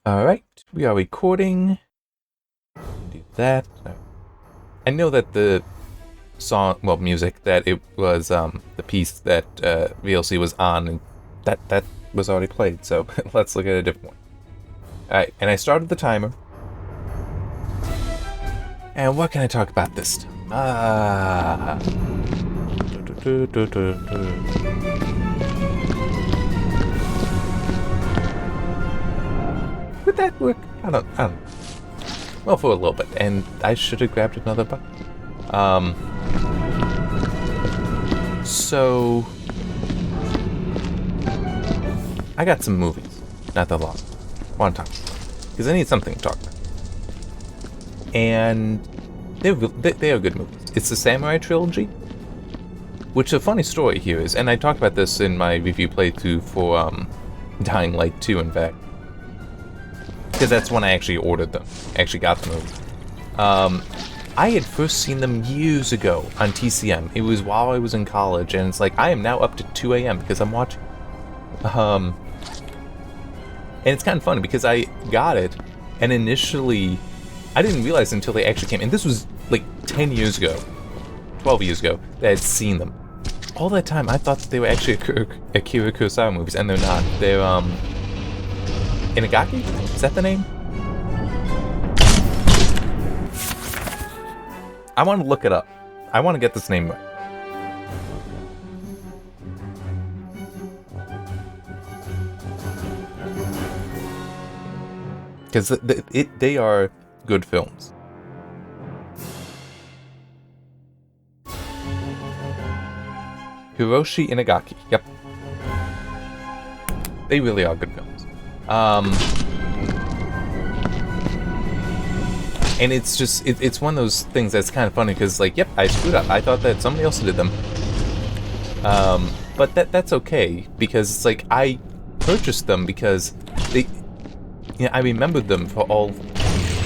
Alright, we are recording. Do that. I know that the song, well, music, that it was the piece that VLC was on, and that was already played, so let's look at a different one. Alright, and I started the timer. And what can I talk about this time? Would that work? I don't know. Well, for a little bit, and I should have grabbed another button. So I got some movies, not that long. Want to talk because I need something to talk about, and they are good movies. It's the Samurai trilogy, which a funny story here is, and I talked about this in my review playthrough for Dying Light 2, in fact. Because that's when I actually ordered them. I actually got the movie. I had first seen them years ago on TCM. It was while I was in college, and it's like, I am now up to 2 a.m. because I'm watching. And it's kind of funny because I got it, and initially, I didn't realize until they actually came. And this was like 10 years ago, 12 years ago, that I had seen them. All that time, I thought that they were actually Akira Kurosawa movies, and they're not. They're, Inagaki? Is that the name? I want to look it up. I want to get this name right. Because they are good films. Hiroshi Inagaki. Yep. They really are good films. And it's just, it's one of those things that's kind of funny because, like, yep, I screwed up. I thought that somebody else did them. But that's okay because it's like I purchased them because they, I remembered them for all.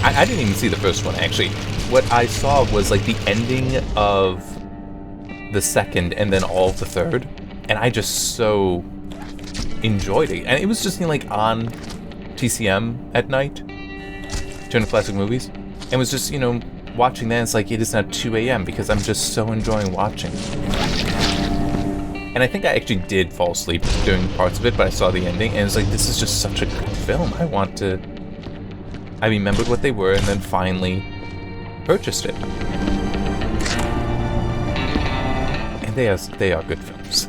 I didn't even see the first one actually. What I saw was like the ending of the second and then all of the third, and I just so enjoyed it. And it was just, like, on TCM at night, Turner Classic Movies, and was just, watching that. And it's like, it is now 2 a.m. because I'm just so enjoying watching. And I think I actually did fall asleep during parts of it, but I saw the ending, and it's like, this is just such a good film. I remembered what they were, and then finally purchased it. And they are good films.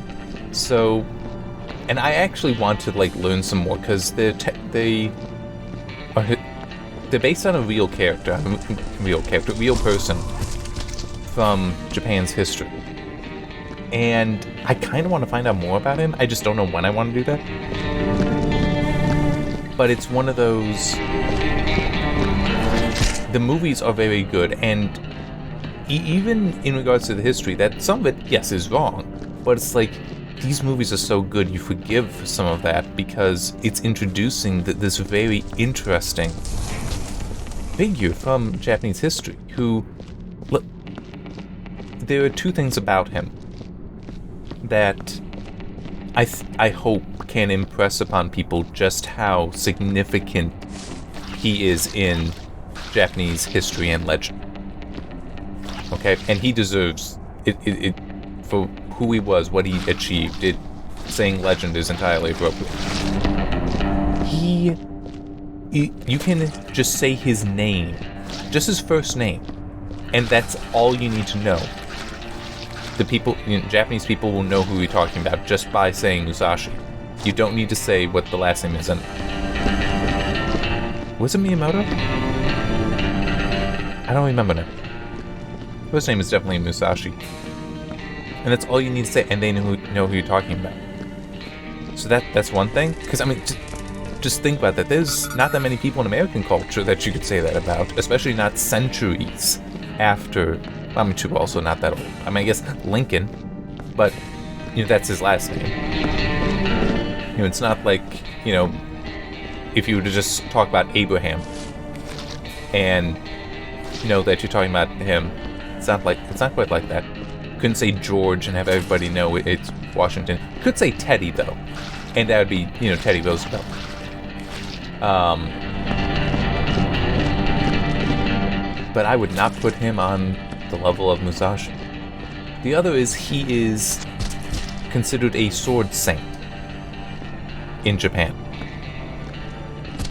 So, and I actually want to, like, learn some more because they're based on a real real person from Japan's history. And I kind of want to find out more about him. I just don't know when I want to do that. But it's one of those. The movies are very good, and even in regards to the history, that some of it, yes, is wrong. But it's like, these movies are so good, you forgive some of that because it's introducing this very interesting figure from Japanese history who, look, there are two things about him that I hope can impress upon people just how significant he is in Japanese history and legend. Okay? And he deserves it for who he was, what he achieved. Saying legend is entirely appropriate. You can just say his name, just his first name, and that's all you need to know. The people, Japanese people will know who you're talking about just by saying Musashi. You don't need to say what the last name is. And was it Miyamoto? I don't remember now. First name is definitely Musashi. And that's all you need to say, and they know who you're talking about. So that's one thing. Because, I mean, just think about that. There's not that many people in American culture that you could say that about, especially not centuries after. I mean, too, also not that old. I mean, I guess Lincoln, but, that's his last name. It's not like, if you were to just talk about Abraham, and, that you're talking about him, it's not quite like that. Couldn't say George and have everybody know it's Washington. Could say Teddy, though. And that would be, Teddy Roosevelt. But I would not put him on the level of Musashi. The other is he is considered a sword saint in Japan.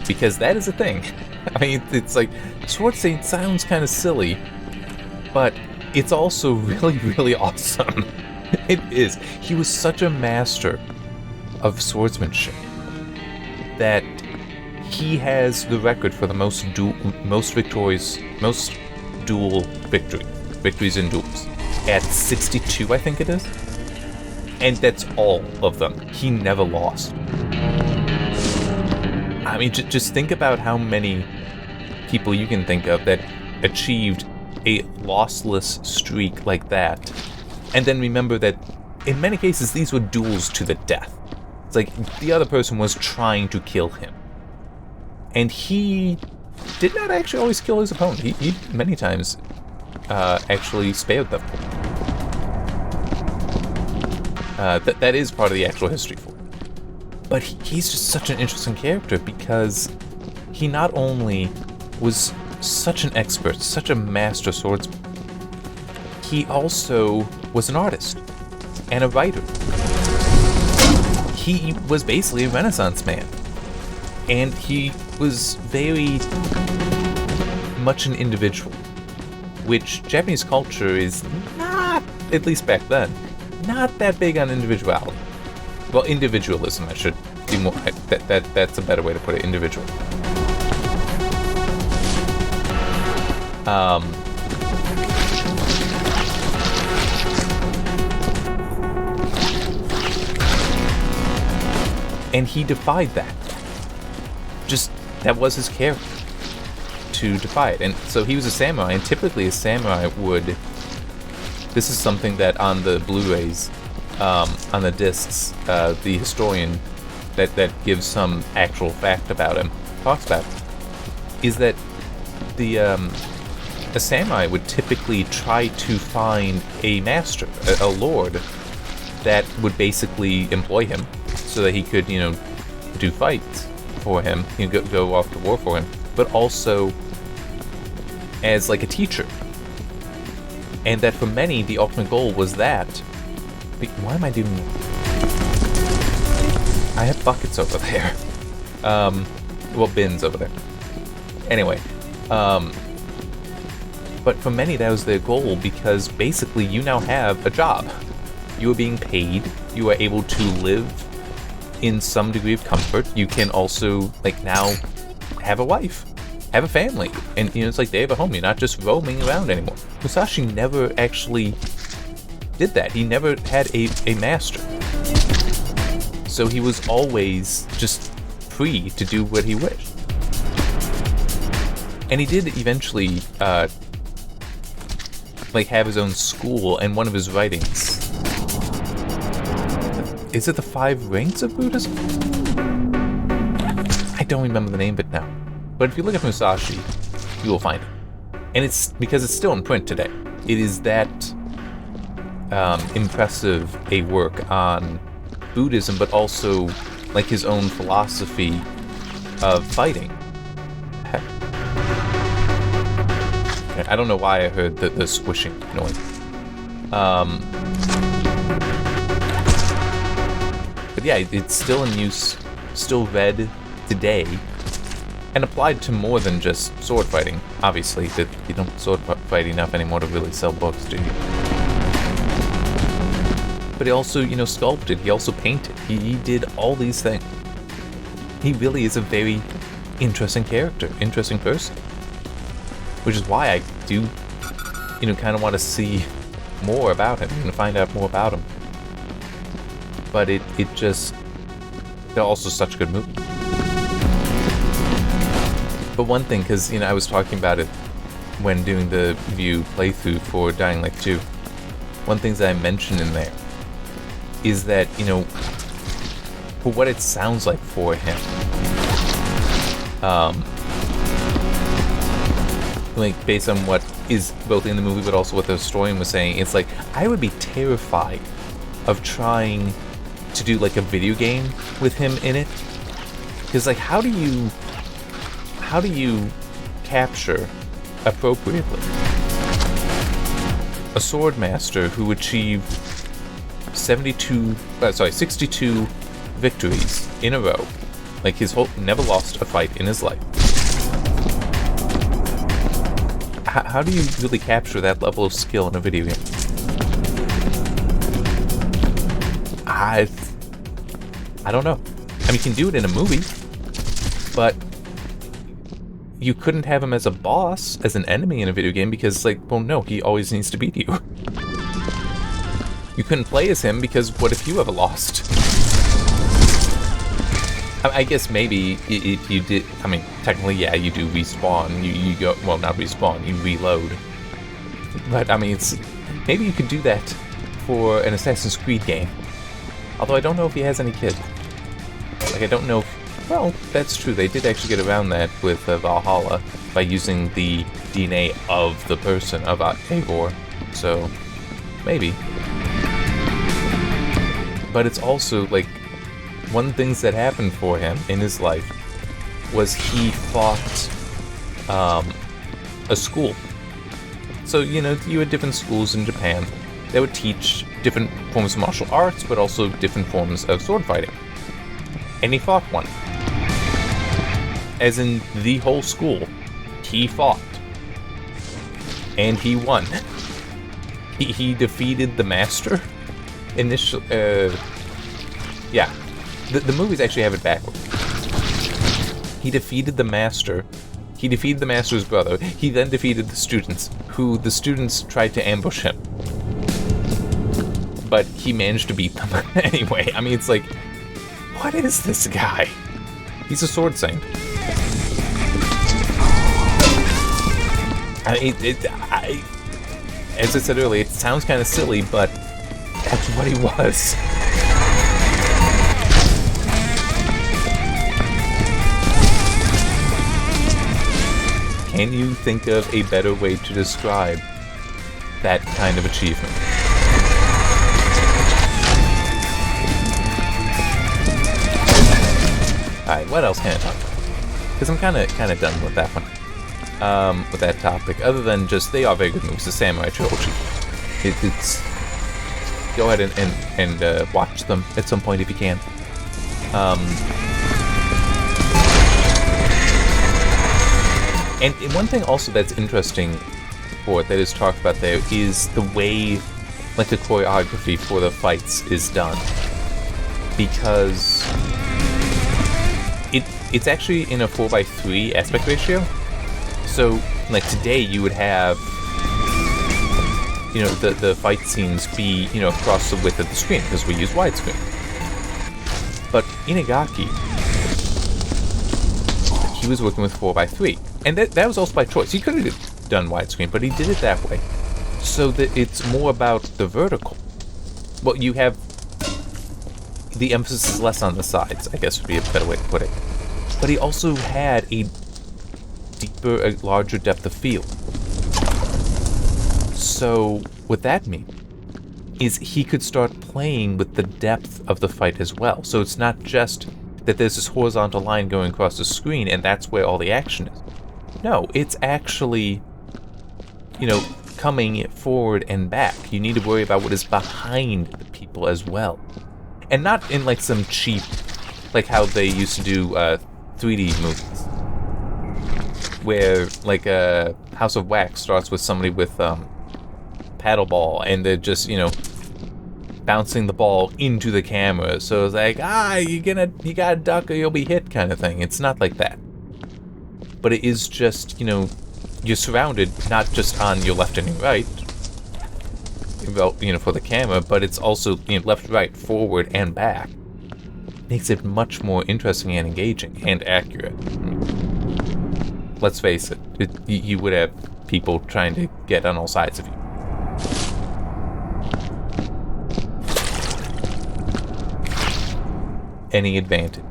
Because that is a thing. I mean, it's like, sword saint sounds kind of silly, but it's also really, really awesome. It is. He was such a master of swordsmanship that he has the record for the most duel victories in duels. At 62, I think it is. And that's all of them. He never lost. I mean, just think about how many people you can think of that achieved a lossless streak like that. And then remember that in many cases, these were duels to the death. It's like the other person was trying to kill him. And he did not actually always kill his opponent. He many times actually spared them. That is part of the actual history for him. But he's just such an interesting character because he not only was such an expert, such a master swordsman, he also was an artist and a writer. He was basically a Renaissance man. And he was very much an individual, which Japanese culture is not, at least back then, not that big on individuality. Well, individualism, I should be more, that's a better way to put it, individual. And he defied that. Just, that was his character, to defy it. And so he was a samurai, and typically a samurai would, this is something that on the Blu-rays, on the discs, the historian that gives some actual fact about him talks about, is that a samurai would typically try to find a master, a lord, that would basically employ him so that he could, do fights for him, go off to war for him, but also as like a teacher. And that for many, the ultimate goal was that. Why am I doing that? I have buckets over there. Well, bins over there. Anyway, but for many, that was their goal because basically you now have a job. You are being paid. You are able to live in some degree of comfort. You can also, now have a wife, have a family, and it's like they have a home. You're not just roaming around anymore. Musashi never actually did that. He never had a master. So he was always just free to do what he wished. And he did eventually have his own school, and one of his writings, is it the 5 Ranks of Buddhism? I don't remember the name of it now. But if you look at Musashi, you will find it. And it's because it's still in print today. It is that impressive a work on Buddhism, but also his own philosophy of fighting. Heck. I don't know why I heard the squishing noise. But yeah, it's still in use, still read today, and applied to more than just sword fighting. Obviously, that you don't sword fight enough anymore to really sell books, do you? But he also, sculpted. He also painted. He did all these things. He really is a very interesting character, interesting person. Which is why I do, kind of want to see more about him, find out more about him. But it just, they're also such good movies. But one thing, because, I was talking about it when doing the review playthrough for Dying Light 2, one thing that I mentioned in there is that, for what it sounds like for him, based on what is both in the movie but also what the historian was saying, it's like, I would be terrified of trying to do a video game with him in it, because how do you capture appropriately. A sword master who achieved 62 victories in a row. Like, never lost a fight in his life. How do you really capture that level of skill in a video game? I don't know. I mean, you can do it in a movie, but you couldn't have him as a boss, as an enemy in a video game, because, like, well, no, he always needs to beat you. You couldn't play as him, because what if you ever lost? I guess maybe if you did, I mean, technically, yeah, you do respawn. You go, well, not respawn, you reload. But, I mean, maybe you could do that for an Assassin's Creed game. Although I don't know if he has any kids. Like, I don't know if, well, that's true, they did actually get around that with Valhalla by using the DNA of the person, of Eivor. So, maybe. But it's also, like, one of the things that happened for him in his life was he fought a school. So, you know, you had different schools in Japan that would teach different forms of martial arts, but also different forms of sword fighting. And he fought one. As in, the whole school, he fought. And he won. He defeated the master. Initially, yeah. The movies actually have it backwards. He defeated the master. He defeated the master's brother. He then defeated the students, who the students tried to ambush him. But he managed to beat them anyway. I mean, it's like, what is this guy? He's a sword saint. As I said earlier, it sounds kind of silly, but that's what he was. Can you think of a better way to describe that kind of achievement? Alright, what else can I talk about? Because I'm kind of done with that one. With that topic. Other than just, they are very good movies. The Samurai Trilogy. It's... Go ahead and watch them at some point if you can. And one thing also that's interesting for it, that is talked about there, is the way, like, the choreography for the fights is done. Because it's actually in a 4:3 aspect ratio. So, like, today you would have, you know, the fight scenes be, you know, across the width of the screen, because we use widescreen. But Inagaki, he was working with 4:3. And that was also by choice. He could have done widescreen, but he did it that way. So that it's more about the vertical. Well, you have... The emphasis is less on the sides, I guess would be a better way to put it. But he also had a larger depth of field. So, what that means is he could start playing with the depth of the fight as well. So it's not just that there's this horizontal line going across the screen and that's where all the action is. No, it's actually, you know, coming forward and back. You need to worry about what is behind the people as well. And not in, like, some cheap, like how they used to do 3D movies. Where, like, House of Wax starts with somebody with paddle ball, and they're just, you know, bouncing the ball into the camera. So it's like, you gotta duck or you'll be hit kind of thing. It's not like that. But it is just, you know, you're surrounded not just on your left and your right, you know, for the camera, but it's also, you know, left, right, forward, and back. Makes it much more interesting and engaging and accurate. I mean, let's face it, you would have people trying to get on all sides of you. Any advantage.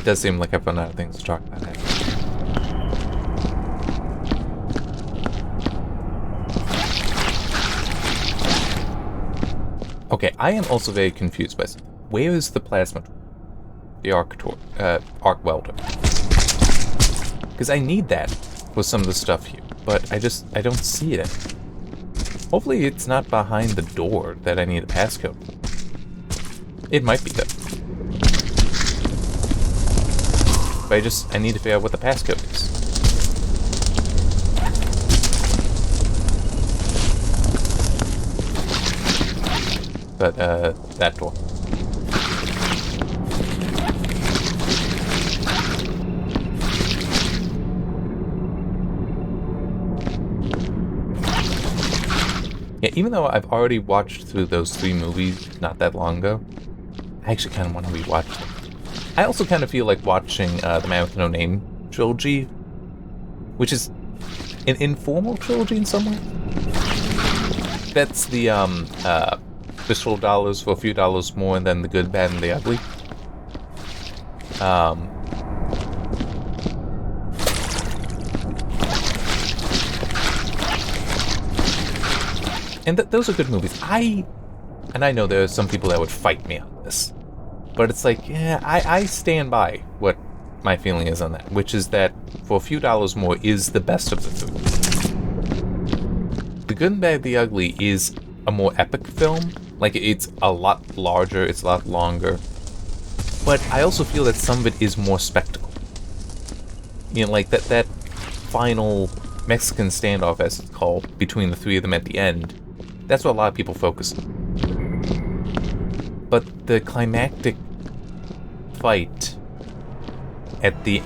It does seem like I've run out of things to talk about. Okay, I am also very confused by something. Where is the plasma? The arc welder. Because I need that for some of the stuff here, but I don't see it. Hopefully it's not behind the door that I need a passcode. It might be though. But I need to figure out what the passcode is. But, that door. Yeah, even though I've already watched through those 3 movies not that long ago, I actually kind of want to rewatch them. I also kind of feel like watching the Man with No Name trilogy, which is an informal trilogy in some way. That's the Visceral dollars for a few dollars more than The Good, Bad, and the Ugly. And those are good movies. I know there are some people that would fight me on this, but it's like, yeah, I stand by what my feeling is on that, which is that for a few dollars more is the best of the 3. The Good, Bad, the Ugly is a more epic film. Like, it's a lot larger, it's a lot longer. But I also feel that some of it is more spectacle. You know, like that final Mexican standoff, as it's called, between the 3 of them at the end. That's what a lot of people focus on. But the climactic fight at the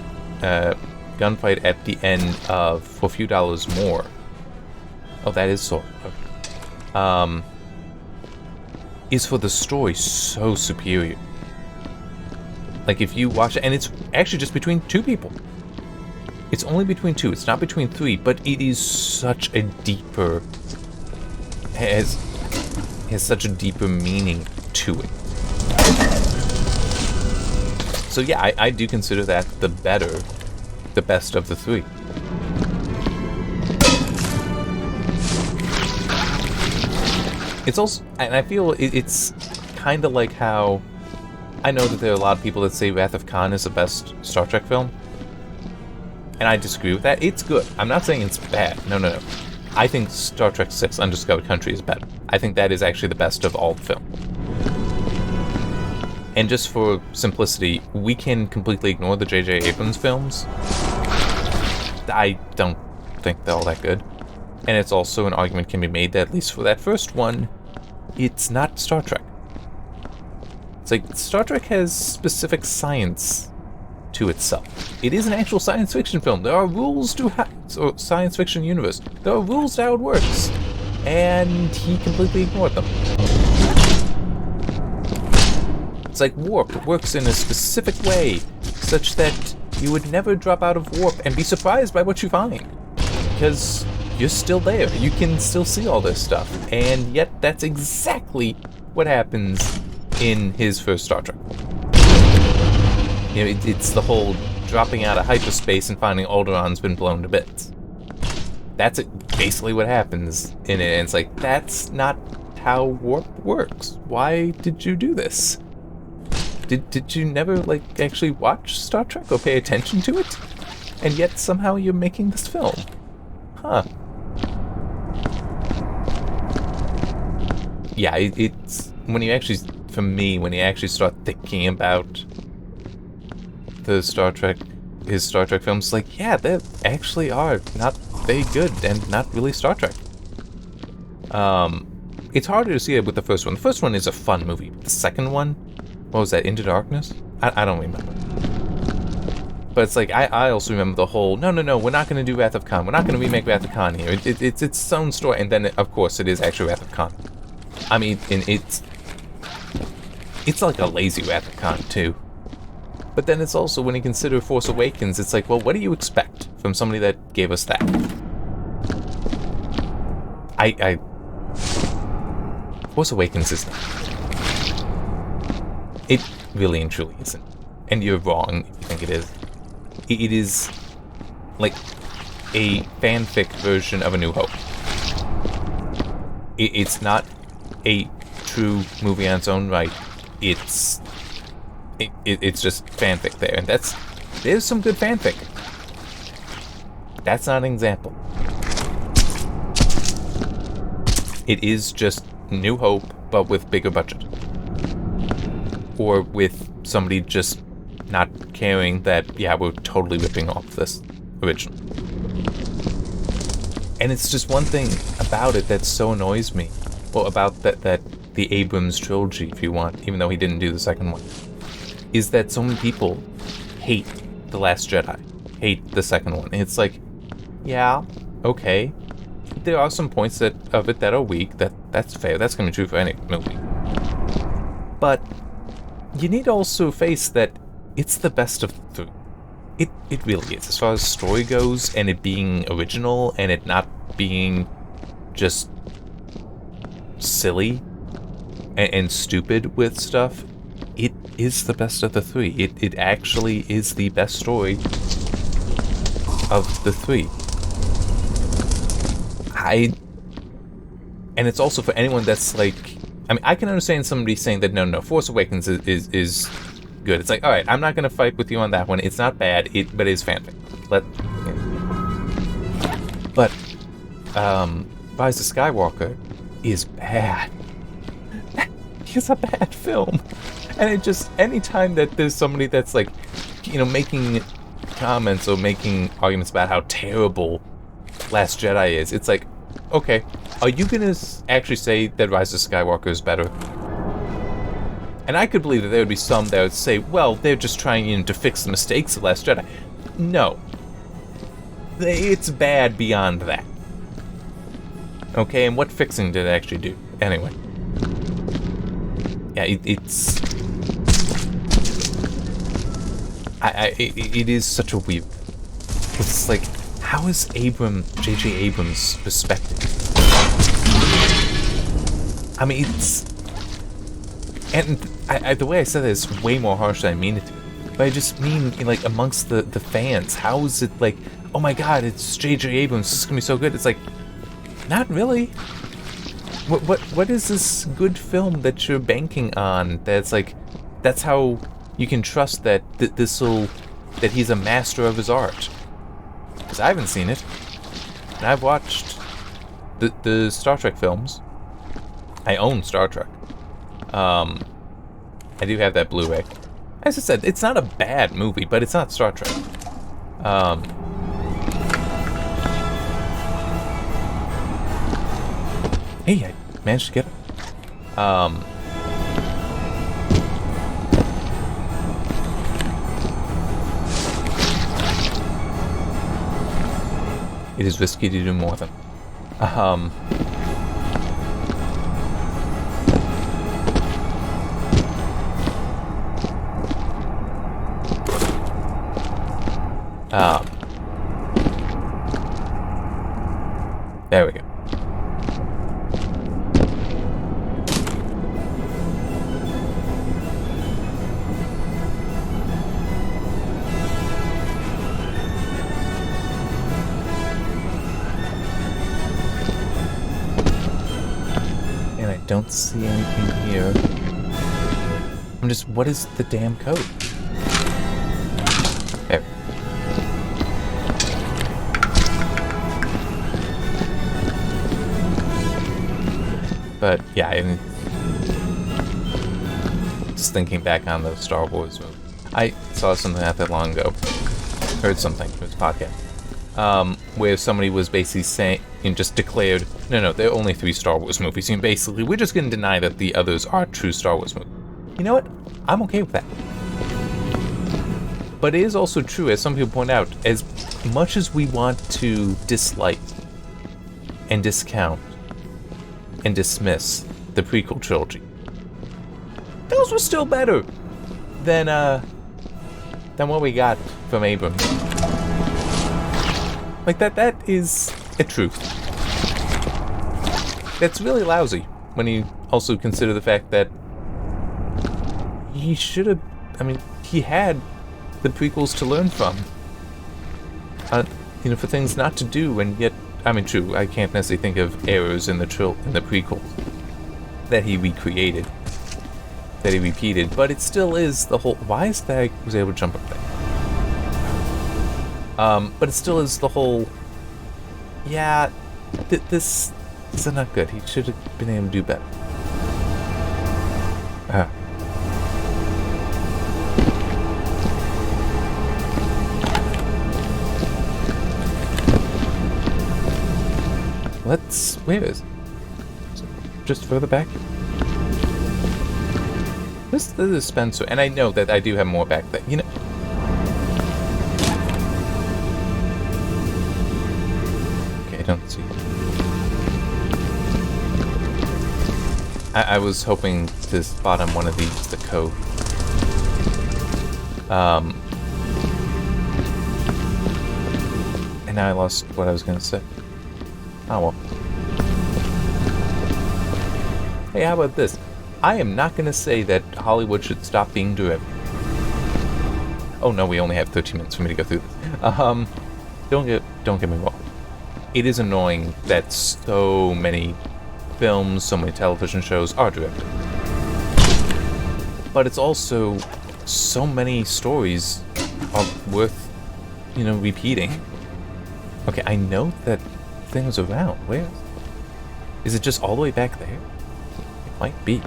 gunfight at the end of For a Few Dollars More. Oh, that is so. Okay. Is for the story so superior. Like, if you watch it, and it's actually just between 2 people. It's only between 2, it's not between 3, but it is such a deeper, has such a deeper meaning to it. So yeah, I do consider that the best of the 3. It's also, and I feel it's kind of like how, I know that there are a lot of people that say Wrath of Khan is the best Star Trek film, and I disagree with that. It's good. I'm not saying it's bad. No. I think Star Trek VI Undiscovered Country is better. I think that is actually the best of all the film. And just for simplicity, we can completely ignore the J.J. Abrams films. I don't think they're all that good. And it's also an argument can be made that, at least for that first one, it's not Star Trek. It's like, Star Trek has specific science to itself. It is an actual science fiction film. There are rules to or science fiction universe. There are rules to how it works. And he completely ignored them. It's like warp. It works in a specific way, such that you would never drop out of warp and be surprised by what you find. Because you're still there. You can still see all this stuff. And yet, that's exactly what happens in his first Star Trek. You know, it's the whole dropping out of hyperspace and finding Alderaan's been blown to bits. That's basically what happens in it. And it's like, that's not how warp works. Why did you do this? Did you never, like, actually watch Star Trek or pay attention to it? And yet, somehow, you're making this film. Huh. Yeah, it's when you actually, for me, when you actually start thinking about the Star Trek, his Star Trek films, like, yeah, they actually are not very good and not really Star Trek. It's harder to see it with the first one. The first one is a fun movie. The second one, what was that, Into Darkness? I don't remember. But it's like, I also remember the whole, no, we're not going to do Wrath of Khan. We're not going to remake Wrath of Khan here. It's its own story. And then, of course, it is actually Wrath of Khan. I mean, it's like a lazy Wrath of Khan, too. But then it's also, when you consider Force Awakens, it's like, well, what do you expect from somebody that gave us that? Force Awakens is not. It really and truly isn't. And you're wrong if you think it is. It is like a fanfic version of A New Hope. It's not a true movie on its own right. It's just fanfic there, and there's some good fanfic. That's not an example. It is just New Hope, but with bigger budget. Or with somebody just not caring that, yeah, we're totally ripping off this original. And it's just one thing about it that so annoys me. Well, about that the Abrams trilogy, if you want, even though he didn't do the second one, is that so many people hate The Last Jedi, hate the second one. And it's like, yeah, okay. There are some points of it that are weak. That's fair. That's going to be true for any movie. But you need to also face that it's the best of the three. It really is. As far as story goes, and it being original, and it not being just silly and stupid with stuff, it is the best of the three. It actually is the best story of the three. And it's also for anyone that's like, I mean, I can understand somebody saying that no, Force Awakens is good. It's like, all right, I'm not gonna fight with you on that one. It's not bad, but it is fanfic. But Rise of Skywalker is bad. It's a bad film, and it just, anytime that there's somebody that's like, making comments or making arguments about how terrible Last Jedi is, it's like, okay, are you gonna actually say that Rise of Skywalker is better? And I could believe that there would be some that would say, well, they're just trying to fix the mistakes of Last Jedi. No. It's bad beyond that. Okay, and what fixing did it actually do? Anyway. Yeah, it's... It is such a weird... It's like, how is J.J. Abrams' perspective? I mean, it's... And the way I said it is way more harsh than I mean it to. But I just mean, like, amongst the fans, how is it like, oh my god, it's J.J. Abrams, this is gonna be so good. It's like, not really. What is this good film that you're banking on? That's like, that's how you can trust that that he's a master of his art. Because I haven't seen it. And I've watched the Star Trek films. I own Star Trek. I do have that Blu-ray. As I said, it's not a bad movie, but it's not Star Trek. Hey, I managed to get it. It is risky to do more than. There we go. And I don't see anything here. I'm just, what is the damn code? There. But yeah, I'm just thinking back on the Star Wars movie. I saw something not that long ago, heard something from this podcast, where somebody was basically saying, and just declared, no, there are only 3 Star Wars movies, and basically we're just going to deny that the others are true Star Wars movies. You know what? I'm okay with that. But it is also true, as some people point out, as much as we want to dislike and discount and dismiss the prequel trilogy, those were still better than what we got from Abrams. Like, that is a truth. That's really lousy when you also consider the fact that he should have, I mean, he had the prequels to learn from. For things not to do, and yet, I mean, true, I can't necessarily think of errors in the prequels that he recreated, that he repeated, but it still is the whole, why is that I was able to jump up there? But it still is the whole, yeah, this is not good. He should have been able to do better. Where is it? Just further back? This is Spencer, and I know that I do have more back there, Okay, I don't see. I was hoping to spot on one of these, the code. And now I lost what I was going to say. Oh well. Hey, how about this? I am not going to say that Hollywood should stop being derivative. Oh no, we only have 13 minutes for me to go through this. Don't get me wrong. It is annoying that so many films, so many television shows are derivative. But it's also so many stories are worth, repeating. Okay, I know that thing was around. Where is it? Just all the way back there? It might be.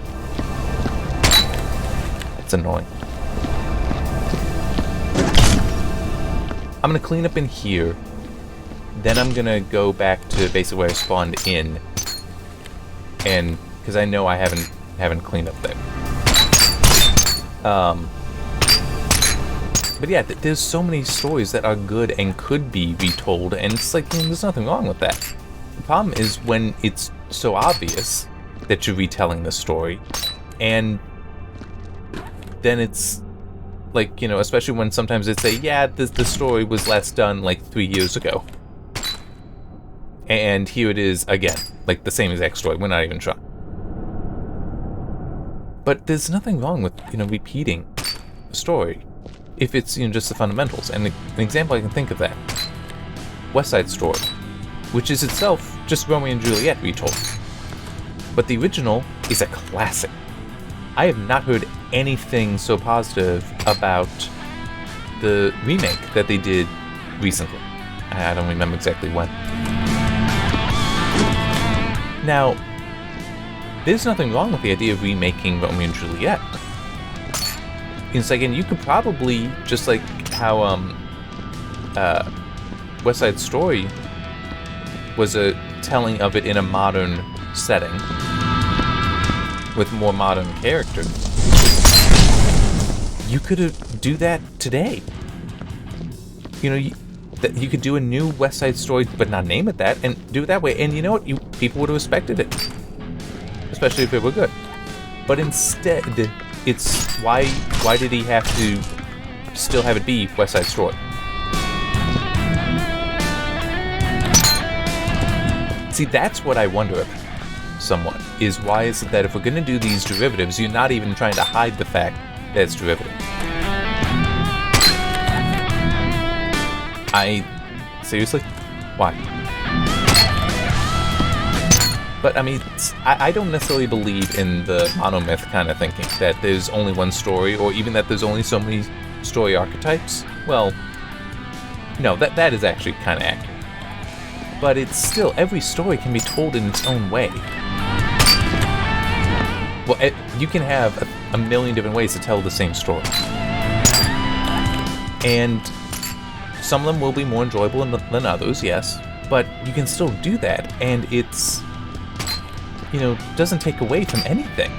It's annoying. I'm gonna clean up in here. Then I'm gonna go back to basically where I spawned in, and because I know I haven't cleaned up there. But yeah, there's so many stories that are good and could be retold, and it's like, there's nothing wrong with that. The problem is when it's so obvious that you're retelling the story, and then it's like, especially when sometimes they say, yeah, the story was last done like 3 years ago. And here it is again, like the same exact story. We're not even trying. But there's nothing wrong with, repeating a story if it's, just the fundamentals. And an example I can think of that, West Side Story, which is itself just Romeo and Juliet retold. But the original is a classic. I have not heard anything so positive about the remake that they did recently. I don't remember exactly when. Now, there's nothing wrong with the idea of remaking Romeo and Juliet. It's like, and you could probably, just like how West Side Story was a telling of it in a modern setting with more modern characters. You could do that today. You could do a new West Side Story, but not name it that, and do it that way. And you know what? People would have respected it, especially if it were good. But instead, it's why did he have to still have it be West Side Story? See, that's what I wonder about somewhat, is why is it that if we're going to do these derivatives, you're not even trying to hide the fact that it's derivative? Seriously? Why? But I mean, I don't necessarily believe in the monomyth kind of thinking, that there's only one story, or even that there's only so many story archetypes. Well, no, that is actually kind of accurate. But it's still, every story can be told in its own way. Well, you can have a million different ways to tell the same story. And some of them will be more enjoyable than others, yes, but you can still do that, and it's, doesn't take away from anything.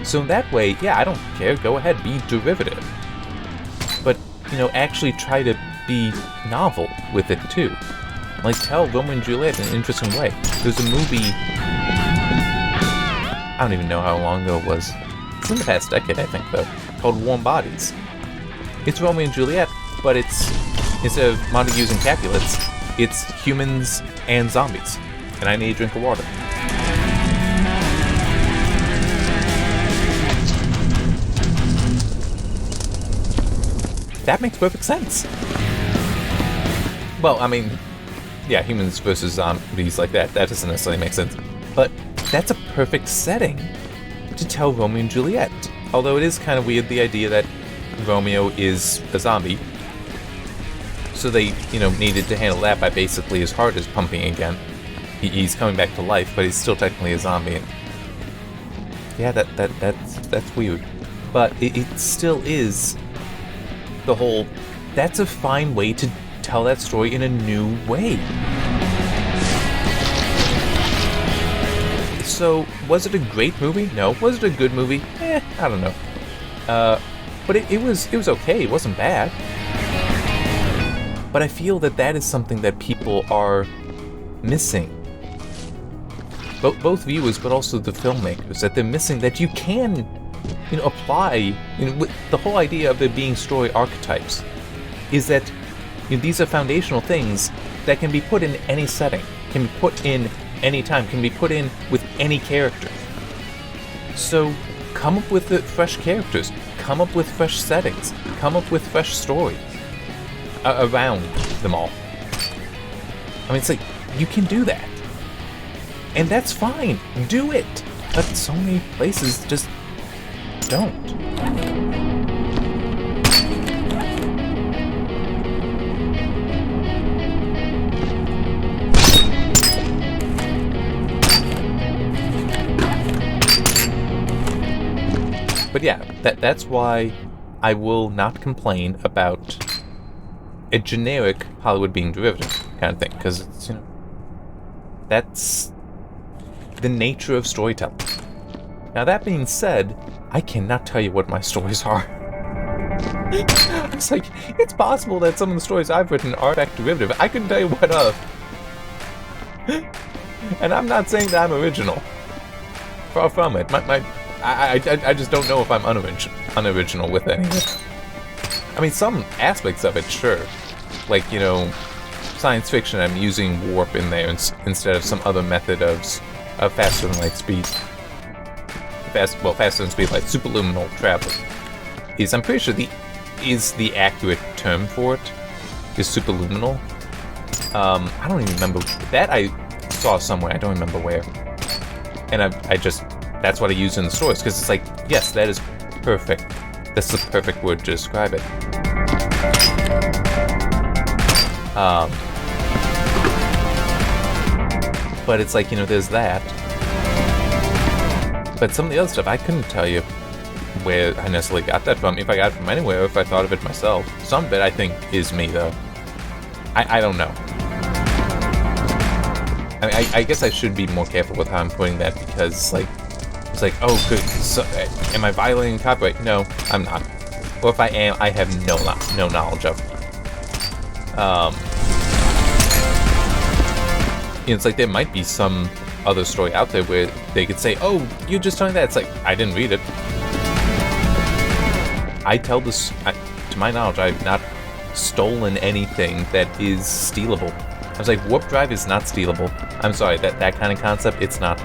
So in that way, yeah, I don't care, go ahead, be derivative. But, actually try to be novel with it too. Like, tell Romeo and Juliet in an interesting way. There's a movie, I don't even know how long ago it was. It's in the past decade, I think, though, called Warm Bodies. It's Romeo and Juliet, but it's, instead of Montagues and Capulets, it's humans and zombies. And I need a drink of water. that makes perfect sense. Well, I mean, yeah, humans versus zombies like that doesn't necessarily make sense. But that's a perfect setting to tell Romeo and Juliet. Although it is kind of weird, the idea that Romeo is a zombie. So they, needed to handle that by basically his heart is pumping again. He's coming back to life, but he's still technically a zombie. Yeah, that's weird. But it still is the whole... That's a fine way to tell that story in a new way. So, was it a great movie? No. Was it a good movie? I don't know. But it was okay. It wasn't bad. But I feel that is something that people are missing. Both viewers, but also the filmmakers, that they're missing that you can, apply, with the whole idea of there being story archetypes, is that these are foundational things that can be put in any setting, can be put in any time, can be put in with any character. So come up with the fresh characters, come up with fresh settings, come up with fresh stories around them all. I mean, it's like, you can do that. And that's fine. Do it. But so many places just don't. But yeah, that's why I will not complain about a generic Hollywood being derivative kind of thing, because it's, that's the nature of storytelling. Now, that being said, I cannot tell you what my stories are. It's like, it's possible that some of the stories I've written are in fact derivative. I couldn't tell you what of. And I'm not saying that I'm original. Far from it. I just don't know if I'm unoriginal with any of it. I mean, some aspects of it, sure. Like, science fiction, I'm using warp in there instead of some other method of faster than light speed. Faster than speed light, superluminal travel. I'm pretty sure the accurate term for it is superluminal. I don't even remember. That I saw somewhere, I don't remember where. And that's what I use in the stories, because it's like, yes, that is perfect. That's the perfect word to describe it. But it's like, there's that. But some of the other stuff, I couldn't tell you where I necessarily got that from. If I got it from anywhere, or if I thought of it myself. Some of it, I think, is me, though. I don't know. I mean, I guess I should be more careful with how I'm putting that, because, it's like, oh, good. So, am I violating copyright? No, I'm not. Or if I am, I have no knowledge of it. It's like there might be some other story out there where they could say, oh, you're just telling that. It's like, I didn't read it. I tell this, to my knowledge, I've not stolen anything that is stealable. I was like, warp drive is not stealable. I'm sorry, that kind of concept, it's not.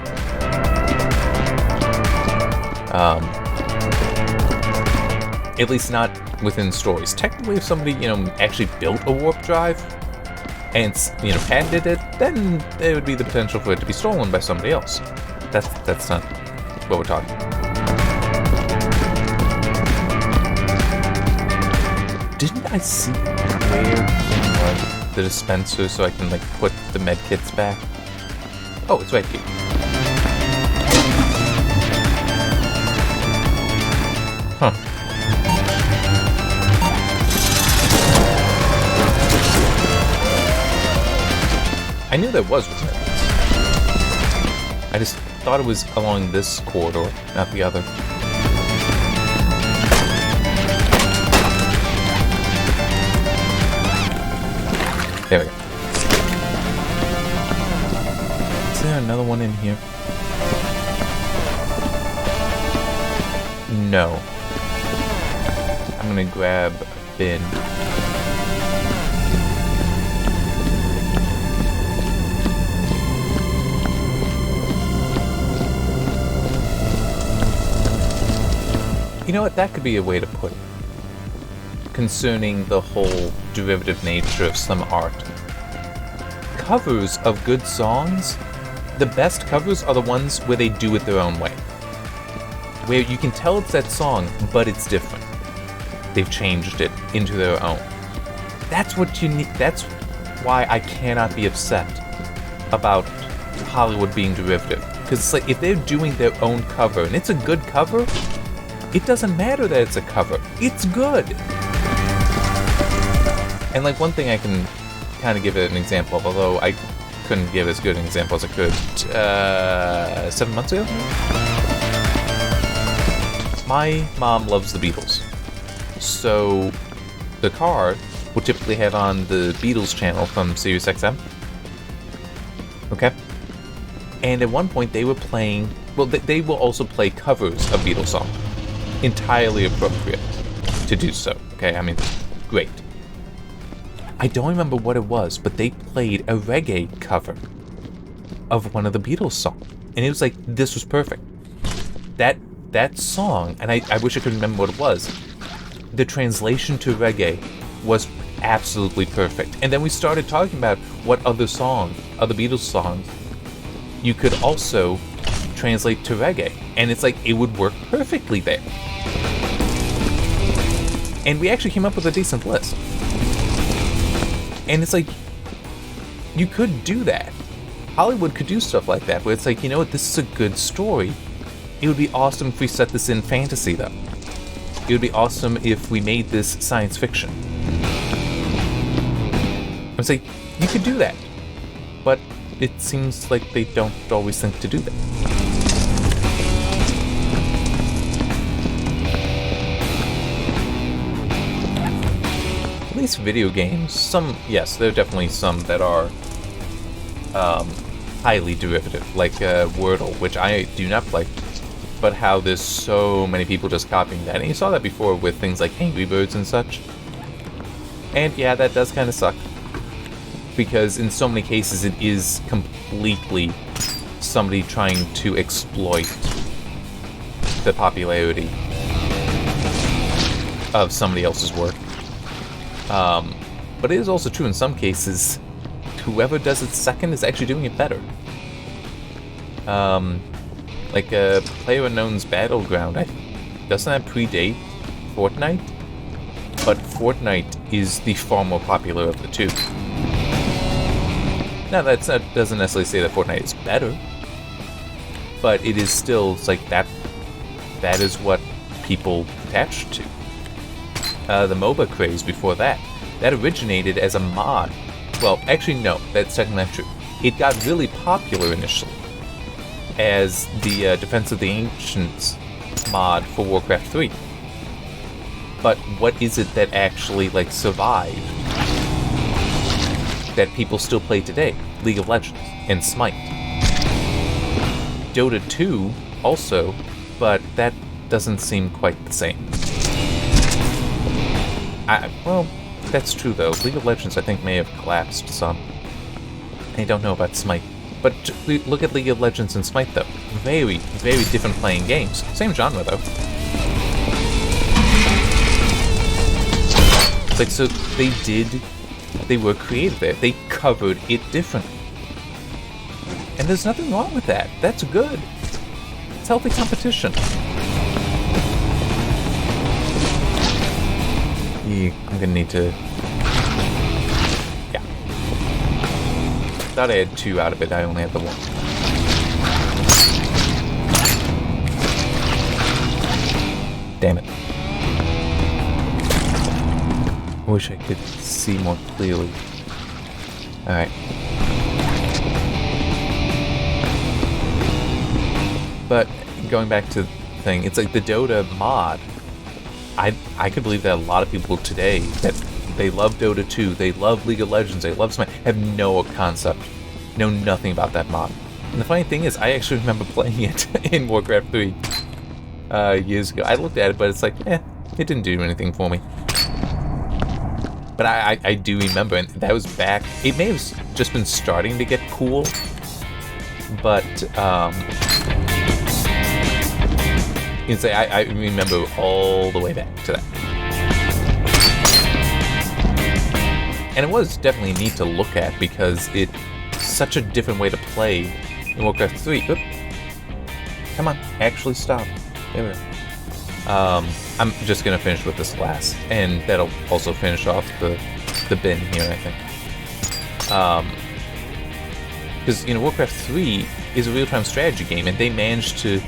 At least not within stories. Technically, if somebody, actually built a warp drive and, patented it, then there would be the potential for it to be stolen by somebody else. That's not what we're talking about. Didn't I see where the dispenser so I can, put the med kits back? Oh, it's right here. Huh. I knew there was with it. I just thought it was along this corridor, not the other. There we go. Is there another one in here? No. I'm gonna grab a bin. You know what? That could be a way to put it. concerning the whole derivative nature of some art. Covers of good songs, the best covers are the ones where they do it their own way. Where you can tell it's that song, but it's different. They've changed it into their own. That's what you need. That's why I cannot be upset about Hollywood being derivative. Because it's like, if they're doing their own cover, and it's a good cover, it doesn't matter that it's a cover. It's good. And like, one thing I can kind of give it an example of, although I couldn't give as good an example as I could 7 months ago? My mom loves the Beatles. So the car will typically have on the Beatles channel from SiriusXM. Okay? And at one point they were playing, well, they will also play covers of Beatles songs. Entirely appropriate to do so. Okay, I mean, great. I don't remember what it was, but they played a reggae cover of one of the Beatles songs. And it was like, this was perfect. That song, and I wish I could remember what it was, the translation to reggae was absolutely perfect. And then we started talking about what other Beatles songs, you could also translate to reggae. And it's like, it would work perfectly there. And we actually came up with a decent list. And it's like, you could do that. Hollywood could do stuff like that, where it's like, you know what, this is a good story. It would be awesome if we set this in fantasy, though. It would be awesome if we made this science fiction. I was like, you could do that. But it seems like they don't always think to do that. At least video games, yes, there are definitely some that are highly derivative, like Wordle, which I do not play, but how there's so many people just copying that. And you saw that before with things like Angry Birds and such. And yeah, that does kind of suck, because in so many cases it is completely somebody trying to exploit the popularity of somebody else's work. But it is also true in some cases, whoever does it second is actually doing it better. Like PlayerUnknown's Battleground, doesn't that predate Fortnite? But Fortnite is the far more popular of the two. Now that doesn't necessarily say that Fortnite is better, but it is still, it's like that is what people attach to. The MOBA craze before that originated as a mod. Well, actually no, that's technically not true. It got really popular initially as the Defense of the Ancients mod for Warcraft 3. But what is it that actually survived that people still play today? League of Legends and Smite. Dota 2 also, but that doesn't seem quite the same. Well, that's true though. League of Legends I think may have collapsed some. I don't know about Smite. But look at League of Legends and Smite though. Very, very different playing games. Same genre though. It's so they were creative there. They covered it differently. And there's nothing wrong with that. That's good. It's healthy competition. I'm gonna need to... Yeah. Thought I had 2 out of it, I only had the 1. Damn it. I wish I could see more clearly. Alright. But, going back to the thing, it's like the Dota mod. I could believe that a lot of people today, that they love Dota 2, they love League of Legends, they love Smite, have no concept, know nothing about that mod. And the funny thing is, I actually remember playing it in Warcraft 3 years ago. I looked at it, but it's like, it didn't do anything for me. But I do remember, and that was back, it may have just been starting to get cool, but, I remember all the way back to that. And it was definitely neat to look at because it's such a different way to play in Warcraft 3. Oop. Come on, actually stop. There we go. I'm just gonna finish with this last, and that'll also finish off the bin here, I think. Because, Warcraft 3 is a real-time strategy game, and they managed to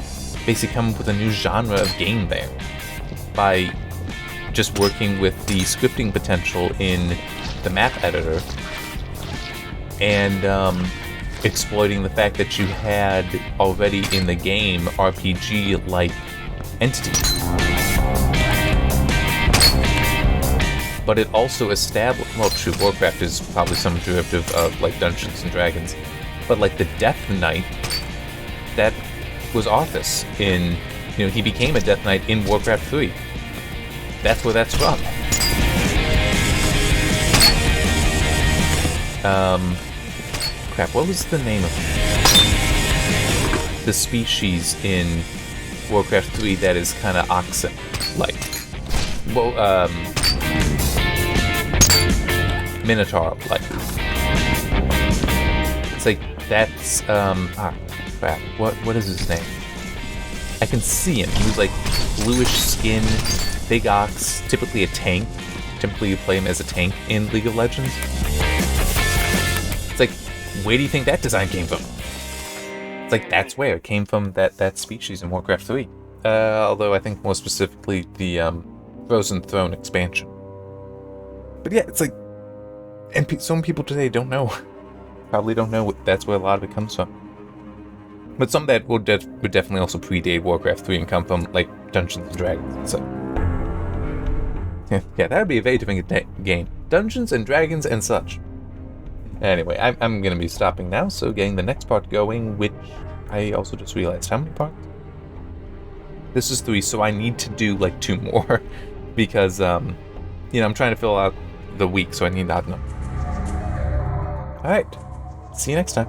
basically come up with a new genre of game there by just working with the scripting potential in the map editor and exploiting the fact that you had already in the game RPG-like entities. But it also established, well, true, Warcraft is probably some derivative of, like, Dungeons & Dragons, but, like, the Death Knight, that was Arthas in, he became a Death Knight in Warcraft 3. That's where that's from. Crap, what was the name of the species in Warcraft 3 that is kind of oxen-like? Well, Minotaur-like. It's like, that's, crap, what is his name? I can see him. He was like bluish skin, big ox, typically a tank. Typically you play him as a tank in League of Legends. It's like, where do you think that design came from? It's like, that's where it came from, that species in Warcraft 3. Although I think more specifically the Frozen Throne expansion. But yeah, it's like, and some people today don't know. Probably don't know that's where a lot of it comes from. But some that would definitely also predate Warcraft 3 and come from, like, Dungeons & Dragons. So, yeah, that would be a very different game. Dungeons & Dragons and such. Anyway, I'm going to be stopping now, so getting the next part going, which I also just realized. How many parts? This is 3, so I need to do, like, 2 more. Because, I'm trying to fill out the week, so I need that number. Alright, see you next time.